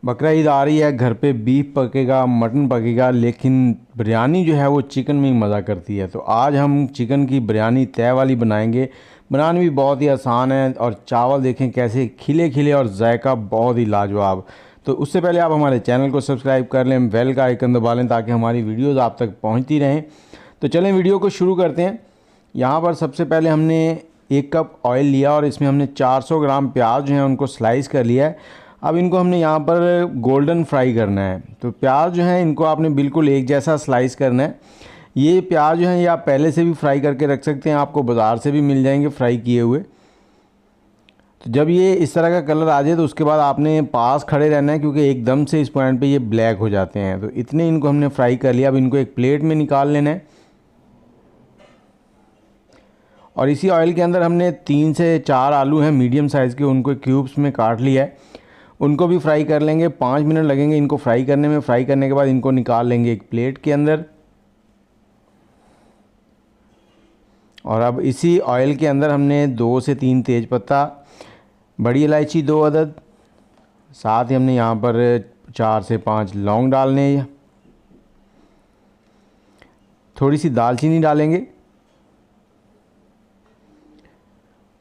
बकरा ईद आ रही है, घर पे बीफ पकेगा, मटन पकेगा, लेकिन बिरयानी जो है वो चिकन में ही मज़ा करती है। तो आज हम चिकन की बिरयानी तय वाली बनाएंगे। बनानी भी बहुत ही आसान है और चावल देखें कैसे खिले खिले और जायका बहुत ही लाजवाब। तो उससे पहले आप हमारे चैनल को सब्सक्राइब कर लें, बेल का आइकन दबा लें ताकि हमारी वीडियोज़ आप तक पहुँचती रहें। तो चलें वीडियो को शुरू करते हैं। यहाँ पर सबसे पहले हमने 1 कप ऑयल लिया और इसमें हमने 400 ग्राम प्याज जो है उनको स्लाइस कर लिया है। अब इनको हमने यहाँ पर गोल्डन फ्राई करना है। तो प्याज जो है इनको आपने बिल्कुल एक जैसा स्लाइस करना है। ये प्याज जो है ये आप पहले से भी फ्राई करके रख सकते हैं, आपको बाज़ार से भी मिल जाएंगे फ्राई किए हुए। तो जब ये इस तरह का कलर आ जाए तो उसके बाद आपने पास खड़े रहना है, क्योंकि एकदम से इस पॉइंट पे ये ब्लैक हो जाते हैं। तो इतने इनको हमने फ्राई कर लिया। अब इनको एक प्लेट में निकाल लेना है और इसी ऑयल के अंदर हमने 3 से 4 आलू हैं मीडियम साइज़ के, उनको क्यूब्स में काट लिया है। उनको भी फ्राई कर लेंगे। 5 मिनट लगेंगे इनको फ्राई करने में। फ्राई करने के बाद इनको निकाल लेंगे एक प्लेट के अंदर। और अब इसी ऑयल के अंदर हमने 2 से 3 तेज़पत्ता, बड़ी इलायची 2 अदद, साथ ही हमने यहाँ पर 4 से 5 लौंग डालने हैं, थोड़ी सी दालचीनी डालेंगे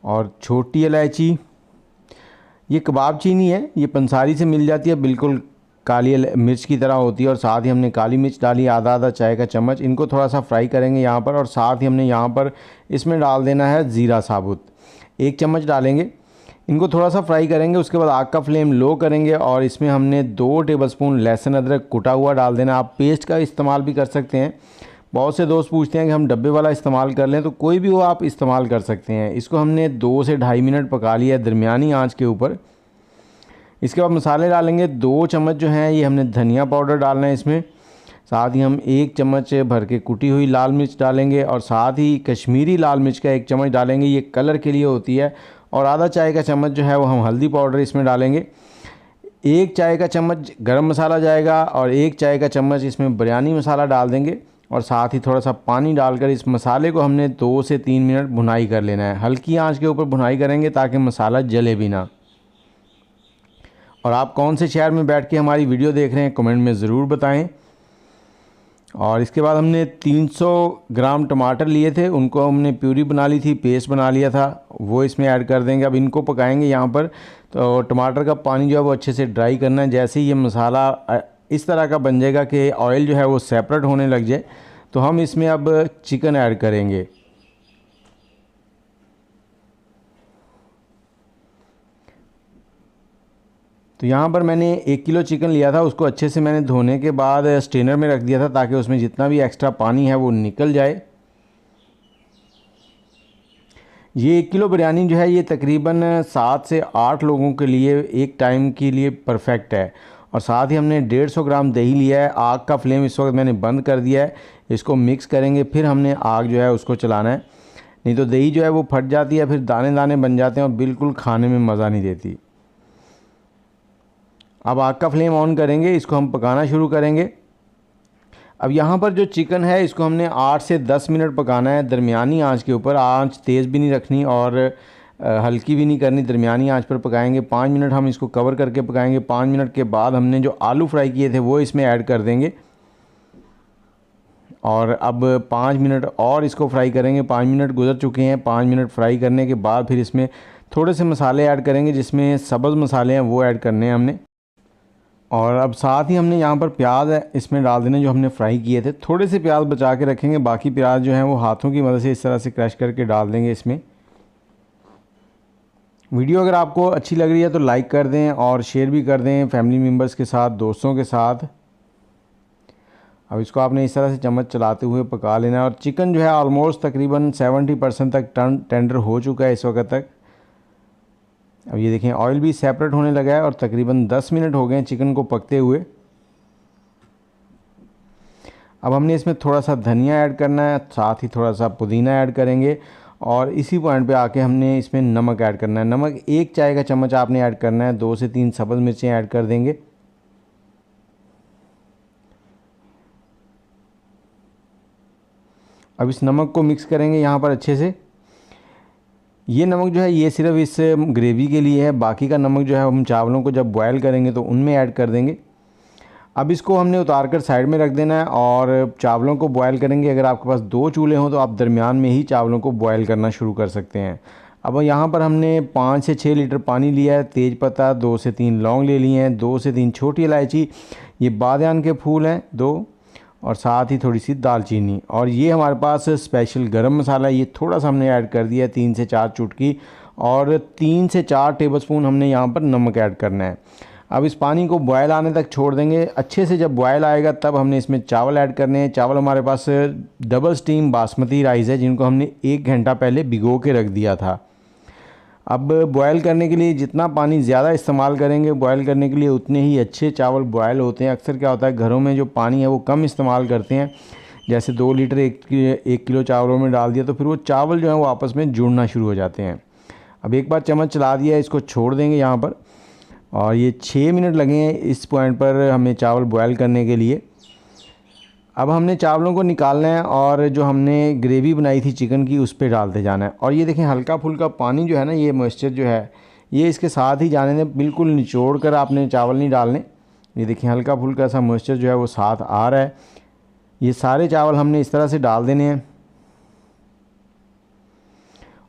और छोटी इलायची। ये कबाब चीनी है, ये पंसारी से मिल जाती है, बिल्कुल काली मिर्च की तरह होती है। और साथ ही हमने काली मिर्च डाली आधा आधा चाय का चम्मच। इनको थोड़ा सा फ्राई करेंगे यहाँ पर। और साथ ही हमने यहाँ पर इसमें डाल देना है ज़ीरा साबुत, 1 चम्मच डालेंगे। इनको थोड़ा सा फ्राई करेंगे। उसके बाद आग का फ्लेम लो करेंगे और इसमें हमने 2 टेबलस्पून लहसुन अदरक कुटा हुआ डाल देना। आप पेस्ट का इस्तेमाल भी कर सकते हैं। बहुत से दोस्त पूछते हैं कि हम डब्बे वाला इस्तेमाल कर लें, तो कोई भी वो आप इस्तेमाल कर सकते हैं। इसको हमने 2 से ढाई मिनट पका लिया है दरमियानी आंच के ऊपर। इसके बाद मसाले डालेंगे। 2 चम्मच जो हैं ये हमने धनिया पाउडर डालना है इसमें। साथ ही हम 1 चम्मच भर के कुटी हुई लाल मिर्च डालेंगे और साथ ही कश्मीरी लाल मिर्च का 1 चम्मच डालेंगे, ये कलर के लिए होती है। और आधा चाय का चम्मच जो है वो हम हल्दी पाउडर इसमें डालेंगे। 1 चाय का चम्मच गरम मसाला जाएगा और 1 चाय का चम्मच इसमें बिरयानी मसाला डाल देंगे। और साथ ही थोड़ा सा पानी डालकर इस मसाले को हमने 2 से 3 मिनट भुनाई कर लेना है। हल्की आंच के ऊपर भुनाई करेंगे ताकि मसाला जले भी ना। और आप कौन से शहर में बैठ के हमारी वीडियो देख रहे हैं कमेंट में ज़रूर बताएं। और इसके बाद हमने 300 ग्राम टमाटर लिए थे, उनको हमने प्यूरी बना ली थी, पेस्ट बना लिया था, वो इसमें ऐड कर देंगे। अब इनको पकाएंगे यहाँ पर। तो टमाटर का पानी जो है वो अच्छे से ड्राई करना है। जैसे ही ये मसाला इस तरह का बन जाएगा कि ऑयल जो है वो सेपरेट होने लग जाए, तो हम इसमें अब चिकन ऐड करेंगे। तो यहाँ पर मैंने 1 किलो चिकन लिया था, उसको अच्छे से मैंने धोने के बाद स्ट्रेनर में रख दिया था ताकि उसमें जितना भी एक्स्ट्रा पानी है वो निकल जाए। ये 1 किलो बिरयानी जो है ये तकरीबन 7 से 8 लोगों के लिए एक टाइम के लिए परफेक्ट है। और साथ ही हमने 150 ग्राम दही लिया है। आग का फ्लेम इस वक्त मैंने बंद कर दिया है। इसको मिक्स करेंगे, फिर हमने आग जो है उसको चलाना है, नहीं तो दही जो है वो फट जाती है, फिर दाने दाने बन जाते हैं और बिल्कुल खाने में मज़ा नहीं देती। अब आग का फ्लेम ऑन करेंगे, इसको हम पकाना शुरू करेंगे। अब यहाँ पर जो चिकन है इसको हमने 8 से 10 मिनट पकाना है दरमियानी आंच के ऊपर। आंच तेज़ भी नहीं रखनी और हल्की भी नहीं करनी, दरमियानी आंच पर पकाएंगे। 5 मिनट हम इसको कवर करके पकाएंगे। 5 मिनट के बाद हमने जो आलू फ्राई किए थे वो इसमें ऐड कर देंगे और अब 5 मिनट और इसको फ्राई करेंगे। 5 मिनट गुजर चुके हैं। 5 मिनट फ्राई करने के बाद फिर इसमें थोड़े से मसाले ऐड करेंगे, जिसमें सब्ज़ मसाले हैं वो ऐड करने हैं हमने। और अब साथ ही हमने यहाँ पर प्याज है इसमें डाल देने जो हमने फ्राई किए थे। थोड़े से प्याज बचा के रखेंगे, बाकी प्याज जो हैं वो हाथों की मदद से इस तरह से क्रश करके डाल देंगे इसमें। वीडियो अगर आपको अच्छी लग रही है तो लाइक कर दें और शेयर भी कर दें फैमिली मेम्बर्स के साथ, दोस्तों के साथ। अब इसको आपने इस तरह से चम्मच चलाते हुए पका लेना है। और चिकन जो है ऑलमोस्ट तकरीबन 70% तक टेंडर हो चुका है इस वक्त तक। अब ये देखें ऑयल भी सेपरेट होने लगा है और तकरीबन 10 मिनट हो गए हैं चिकन को पकते हुए। अब हमने इसमें थोड़ा सा धनिया ऐड करना है, साथ ही थोड़ा सा पुदीना ऐड करेंगे। और इसी पॉइंट पे आके हमने इसमें नमक ऐड करना है। नमक 1 चाय का चम्मच आपने ऐड करना है। 2 से 3 सब्ज़ मिर्चें ऐड कर देंगे। अब इस नमक को मिक्स करेंगे यहाँ पर अच्छे से। ये नमक जो है ये सिर्फ इस ग्रेवी के लिए है, बाकी का नमक जो है हम चावलों को जब बॉयल करेंगे तो उनमें ऐड कर देंगे। अब इसको हमने उतार कर साइड में रख देना है और चावलों को बॉयल करेंगे। अगर आपके पास 2 चूल्हे हों तो आप दरमियान में ही चावलों को बॉयल करना शुरू कर सकते हैं। अब यहाँ पर हमने 5 से 6 लीटर पानी लिया है, तेज़पत्ता 2 से 3 लौंग ले लिए हैं, 2 से 3 छोटी इलायची, ये बादयान के फूल हैं 2, और साथ ही थोड़ी सी दालचीनी, और ये हमारे पास स्पेशल गरम मसाला, ये थोड़ा सा हमने ऐड कर दिया है 3 से 4 चुटकी, और 3 से 4 टेबलस्पून हमने यहाँ पर नमक ऐड करना है। अब इस पानी को बॉयल आने तक छोड़ देंगे। अच्छे से जब बॉयल आएगा तब हमने इसमें चावल ऐड करने हैं। चावल हमारे पास डबल स्टीम बासमती राइस है, जिनको हमने 1 घंटा पहले भिगो के रख दिया था। अब बॉयल करने के लिए जितना पानी ज़्यादा इस्तेमाल करेंगे बॉयल करने के लिए, उतने ही अच्छे चावल बॉयल होते हैं। अक्सर क्या होता है घरों में जो पानी है वो कम इस्तेमाल करते हैं, जैसे 2 लीटर 1 किलो चावलों में डाल दिया तो फिर वो चावल जो है वो आपस में जुड़ना शुरू हो जाते हैं। अब एक बार चम्मच चला दिया, इसको छोड़ देंगे यहाँ पर, और ये 6 मिनट लगे हैं इस पॉइंट पर हमें चावल बॉयल करने के लिए। अब हमने चावलों को निकालना है और जो हमने ग्रेवी बनाई थी चिकन की उस पर डालते जाना है। और ये देखें हल्का फुल्का पानी जो है ना, ये मॉइस्चर जो है ये इसके साथ ही जाने दें, बिल्कुल निचोड़ कर आपने चावल नहीं डालने। ये देखिए हल्का फुल्का सा मॉइस्चर जो है वो साथ आ रहा है। ये सारे चावल हमने इस तरह से डाल देने हैं।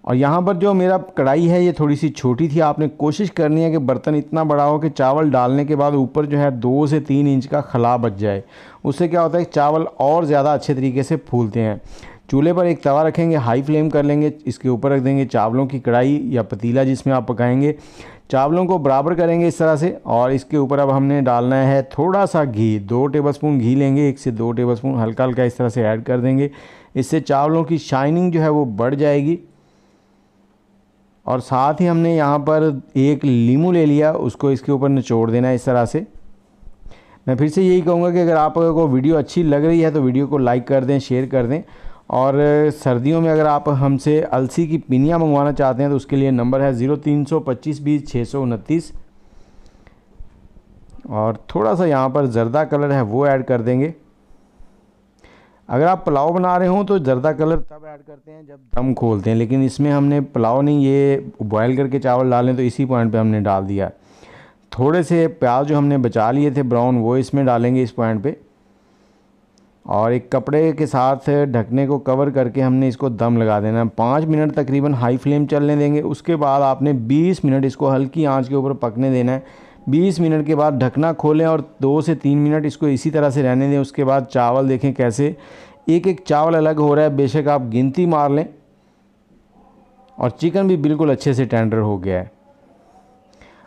और यहाँ पर जो मेरा कढ़ाई है ये थोड़ी सी छोटी थी, आपने कोशिश करनी है कि बर्तन इतना बड़ा हो कि चावल डालने के बाद ऊपर जो है 2 से 3 इंच का खला बच जाए। उससे क्या होता है कि चावल और ज़्यादा अच्छे तरीके से फूलते हैं। चूल्हे पर एक तवा रखेंगे, हाई फ्लेम कर लेंगे, इसके ऊपर रख देंगे चावलों की कढ़ाई या पतीला जिसमें आप पकाएंगे। चावलों को बराबर करेंगे इस तरह से, और इसके ऊपर अब हमने डालना है थोड़ा सा घी। 2 टेबलस्पून घी लेंगे, 1 से 2 टेबलस्पून हल्का हल्का इस तरह से ऐड कर देंगे। इससे चावलों की शाइनिंग जो है वो बढ़ जाएगी। और साथ ही हमने यहाँ पर 1 नींबू ले लिया, उसको इसके ऊपर निचोड़ देना है इस तरह से। मैं फिर से यही कहूँगा कि अगर आपको वीडियो अच्छी लग रही है तो वीडियो को लाइक कर दें, शेयर कर दें। और सर्दियों में अगर आप हमसे अलसी की पिनियाँ मंगवाना चाहते हैं तो उसके लिए नंबर है 0325 20 629। और थोड़ा सा यहाँ पर ज़र्दा कलर है वो ऐड कर देंगे। अगर आप पुलाव बना रहे हो तो ज़र्दा कलर तब ऐड करते हैं जब दम खोलते हैं, लेकिन इसमें हमने पुलाव नहीं, ये बॉयल करके चावल डालें तो इसी पॉइंट पे हमने डाल दिया। थोड़े से प्याज जो हमने बचा लिए थे ब्राउन, वो इसमें डालेंगे इस पॉइंट पे, और एक कपड़े के साथ ढकने को कवर करके हमने इसको दम लगा देना है। 5 मिनट तकरीबन हाई फ्लेम चलने देंगे। उसके बाद आपने 20 मिनट इसको हल्की आंच के ऊपर पकने देना है। 20 मिनट के बाद ढकना खोलें और 2 से 3 मिनट इसको इसी तरह से रहने दें। उसके बाद चावल देखें कैसे एक एक चावल अलग हो रहा है, बेशक आप गिनती मार लें। और चिकन भी बिल्कुल अच्छे से टेंडर हो गया है।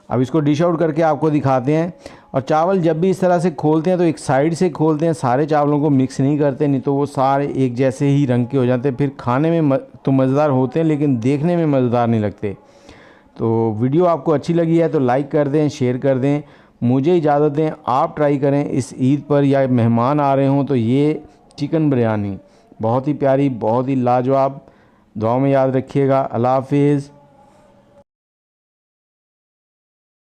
अब इसको डिश आउट करके आपको दिखाते हैं। और चावल जब भी इस तरह से खोलते हैं तो एक साइड से खोलते हैं, सारे चावलों को मिक्स नहीं करते, नहीं तो वो सारे एक जैसे ही रंग के हो जाते हैं। फिर खाने में तो मज़ेदार होते हैं लेकिन देखने में मज़ेदार नहीं लगते। तो वीडियो आपको अच्छी लगी है तो लाइक कर दें, शेयर कर दें। मुझे इजाज़त दें, आप ट्राई करें इस ईद पर या मेहमान आ रहे हों तो ये चिकन बिरयानी बहुत ही प्यारी, बहुत ही लाजवाब। दुआ में याद रखिएगा। अल्लाह हाफिज़।